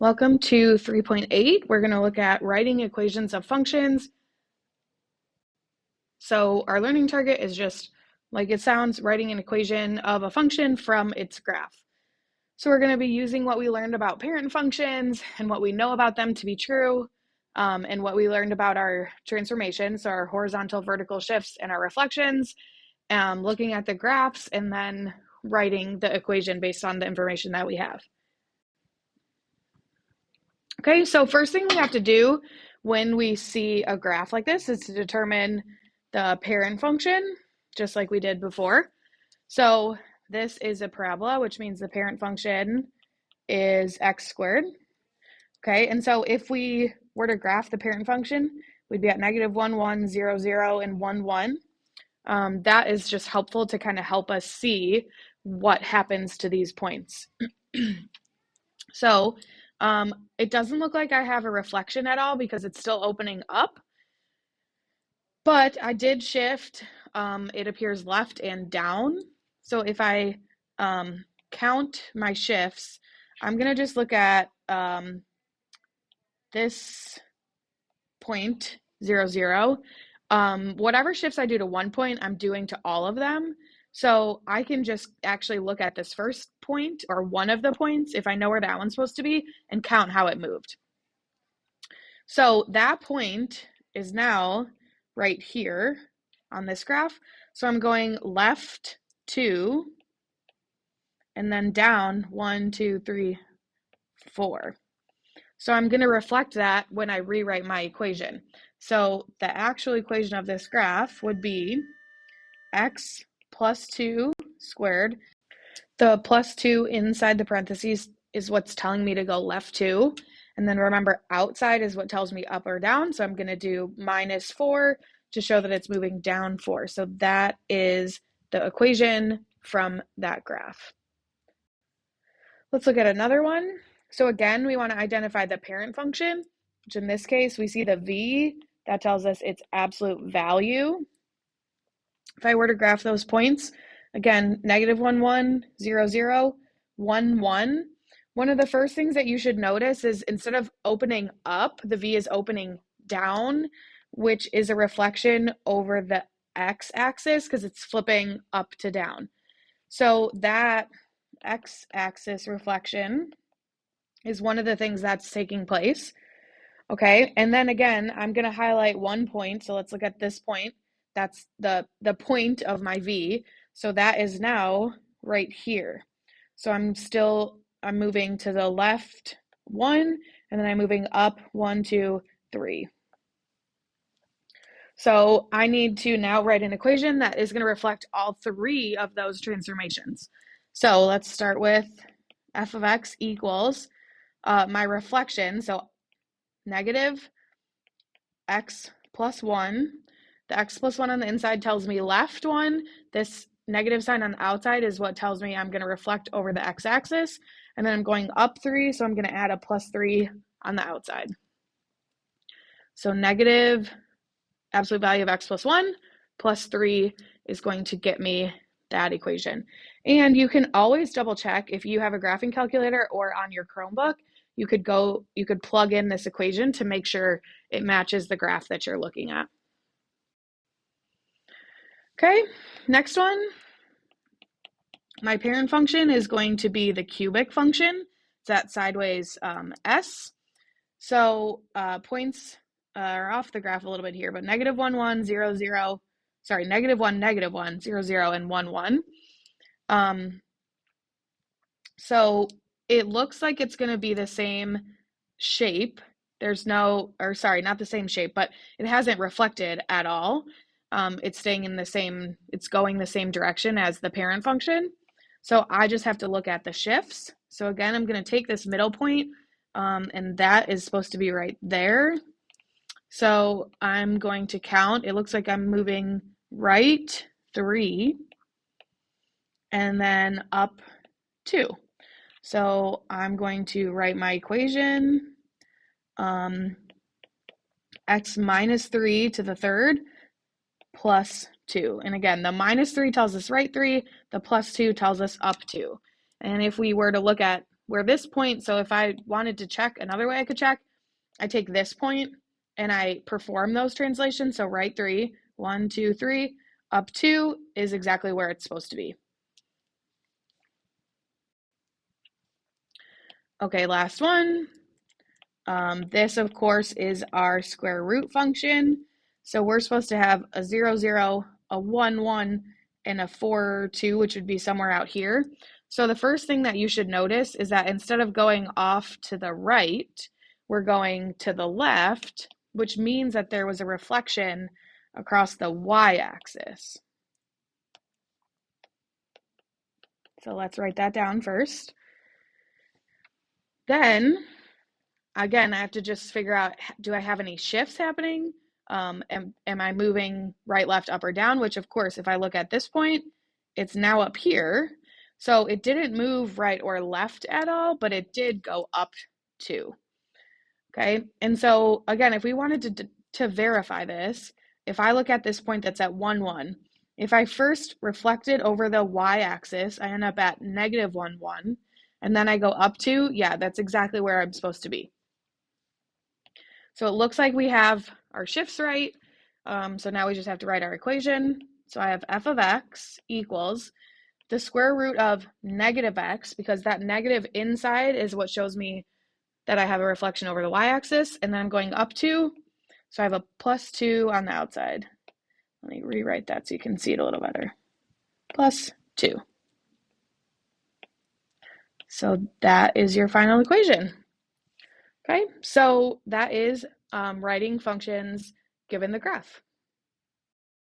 Welcome to 3.8. We're going to look at writing equations of functions. So our learning target is just, like it sounds, writing an equation of a function from its graph. So we're going to be using what we learned about parent functions and what we know about them to be true, and what we learned about our transformations, so our horizontal, vertical shifts, and our reflections, looking at the graphs, and then writing the equation based on the information that we have. Okay, so first thing we have to do when we see a graph like this is to determine the parent function, just like we did before. So this is a parabola, which means the parent function is x squared. Okay, and so if we were to graph the parent function, we'd be at negative 1, 1, 0, 0, and 1, 1. That is just helpful to kind of help us see what happens to these points. So it doesn't look like I have a reflection at all because it's still opening up, but I did shift, it appears left and down. So if I count my shifts, I'm going to just look at this point, 0, 0. Whatever shifts I do to one point, I'm doing to all of them. So I can just actually look at this first point, or one of the points, if I know where that one's supposed to be, and count how it moved. So that point is now right here on this graph. So I'm going left 2, and then down 1, 2, 3, 4. So I'm going to reflect that when I rewrite my equation. So the actual equation of this graph would be x plus 2 squared. The plus 2 inside the parentheses is what's telling me to go left 2. And then remember, outside is what tells me up or down. So I'm going to do minus 4 to show that it's moving down 4. So that is the equation from that graph. Let's look at another one. So again, we want to identify the parent function, which in this case, we see the v. That tells us its absolute value. If I were to graph those points, again, negative 1, 1, 0, 0, 1, 1. One of the first things that you should notice is instead of opening up, the v is opening down, which is a reflection over the x-axis because it's flipping up to down. So that x-axis reflection is one of the things that's taking place. Okay, and then again, I'm going to highlight one point. So let's look at this point. That's the point of my v. So that is now right here. So I'm moving to the left 1, and then I'm moving up 1, 2, 3. So I need to now write an equation that is going to reflect all 3 of those transformations. So let's start with f of x equals my reflection, so negative x plus 1. The x plus 1 on the inside tells me left 1. This negative sign on the outside is what tells me I'm going to reflect over the x-axis. And then I'm going up 3, so I'm going to add a plus 3 on the outside. So negative absolute value of x plus 1 plus 3 is going to get me that equation. And you can always double check if you have a graphing calculator or on your Chromebook, you could plug in this equation to make sure it matches the graph that you're looking at. Okay, next one. My parent function is going to be the cubic function. It's that sideways s. So points are off the graph a little bit here, but negative 1, 1, 0, 0. Sorry, negative 1, negative 1, 0, 0, and 1, 1. So it looks like it's going to be the same shape. There's no, or sorry, not the same shape, but it hasn't reflected at all. It's staying in the same, it's going the same direction as the parent function. So I just have to look at the shifts. So again, I'm going to take this middle point, and that is supposed to be right there. So I'm going to count. It looks like I'm moving right 3 and then up 2. So I'm going to write my equation, x minus 3 to the third plus 2. And again, the minus 3 tells us right 3, the plus 2 tells us up 2. And if we were to look at where this point, so if I wanted to check, another way I could check, I take this point and I perform those translations. So right 3, 1, 2, 3, up 2 is exactly where it's supposed to be. Okay, last one. This, of course, is our square root function. So we're supposed to have a 0, 0, a 1, 1, and a 4, 2, which would be somewhere out here. So the first thing that you should notice is that instead of going off to the right, we're going to the left, which means that there was a reflection across the y-axis. So let's write that down first. Then, again, I have to just figure out, do I have any shifts happening? Am I moving right, left, up, or down? Which, of course, if I look at this point, it's now up here. So it didn't move right or left at all, but it did go up 2. Okay, and so again, if we wanted to verify this, if I look at this point that's at 1, 1, if I first reflected over the y-axis, I end up at negative 1, 1, and then I go up 2, yeah, that's exactly where I'm supposed to be. So it looks like we have our shifts right. So now we just have to write our equation. So I have f of x equals the square root of negative x, because that negative inside is what shows me that I have a reflection over the y-axis, and then I'm going up 2, so I have a plus 2 on the outside. Let me rewrite that so you can see it a little better. Plus 2. So that is your final equation. Okay, so that is writing functions given the graph.